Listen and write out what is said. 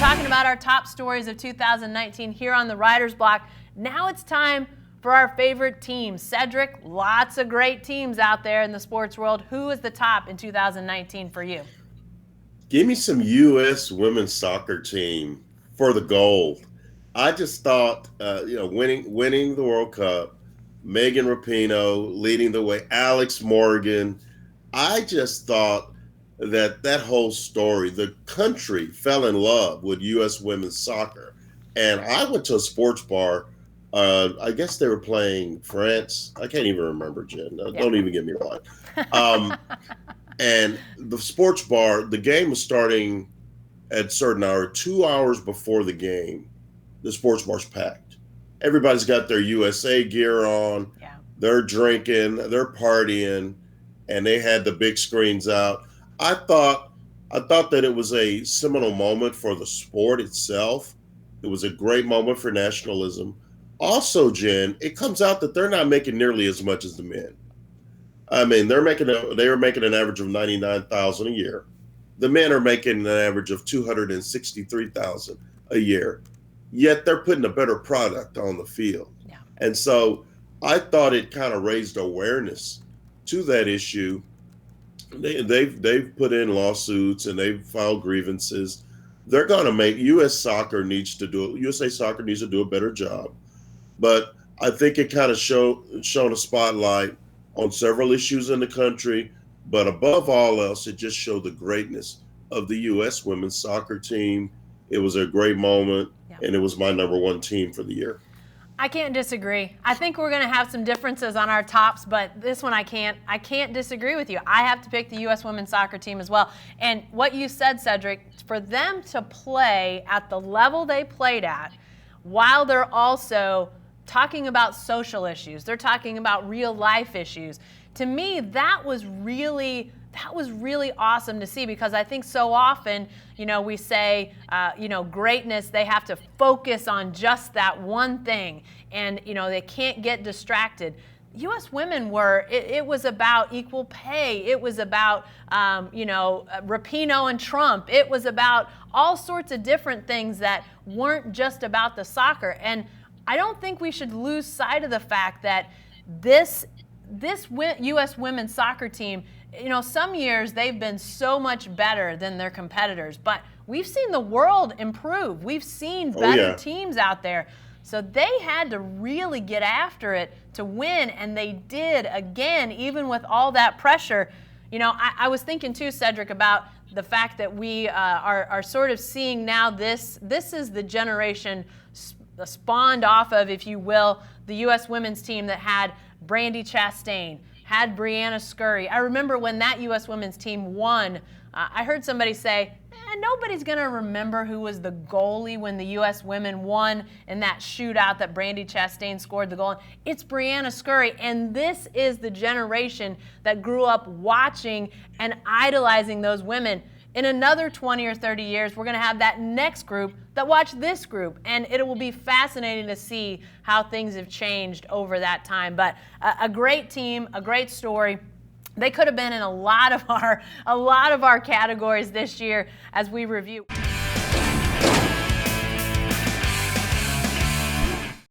talking about our top stories of 2019 here on the Writer's Block. Now it's time for our favorite teams. Cedric, lots of great teams out there in the sports world. Who is the top in 2019 for you? Give me some U.S. women's soccer team for the gold. I just thought, winning the World Cup, Megan Rapinoe leading the way, Alex Morgan. I just thought that whole story, the country fell in love with U.S. women's soccer. And I went to a sports bar. I guess they were playing France. I can't even remember, Jen. Don't even get me wrong. And the sports bar, the game was starting at a certain hour. 2 hours before the game, the sports bar's packed. Everybody's got their USA gear on. Yeah. They're drinking, they're partying, and they had the big screens out. I thought that it was a seminal moment for the sport itself. It was a great moment for nationalism. Also, Jen, it comes out that they're not making nearly as much as the men. I mean, they were making an average of $99,000 a year. The men are making an average of $263,000 a year. Yet they're putting a better product on the field. Yeah. And so I thought it kind of raised awareness to that issue. They've put in lawsuits and they've filed grievances. They're going to make USA Soccer needs to do a better job. But I think it kind of shone a spotlight on several issues in the country, but above all else, it just showed the greatness of the U.S. women's soccer team. It was a great moment, and it was my number one team for the year. I can't disagree. I think we're going to have some differences on our tops, but this one I can't disagree with you. I have to pick the U.S. women's soccer team as well. And what you said, Cedric, for them to play at the level they played at, while they're also talking about social issues, they're talking about real life issues. To me, that was really awesome to see, because I think so often, we say, greatness, they have to focus on just that one thing, and, they can't get distracted. U.S. women it was about equal pay. It was about, Rapinoe and Trump. It was about all sorts of different things that weren't just about the soccer. And I don't think we should lose sight of the fact that this U.S. women's soccer team, some years they've been so much better than their competitors, but we've seen the world improve. We've seen better teams out there. So they had to really get after it to win, and they did, again, even with all that pressure. I was thinking too, Cedric, about the fact that we are sort of seeing now this is the generation spawned off of, if you will, the U.S. women's team that had Brandi Chastain, had Brianna Scurry. I remember when that U.S. women's team won, I heard somebody say, nobody's going to remember who was the goalie when the U.S. women won in that shootout that Brandi Chastain scored the goal in. It's Brianna Scurry, and this is the generation that grew up watching and idolizing those women. In another 20 or 30 years, we're going to have that next group that watch this group, and it will be fascinating to see how things have changed over that time. But a great team, a great story. They could have been in a lot of our categories this year as we review.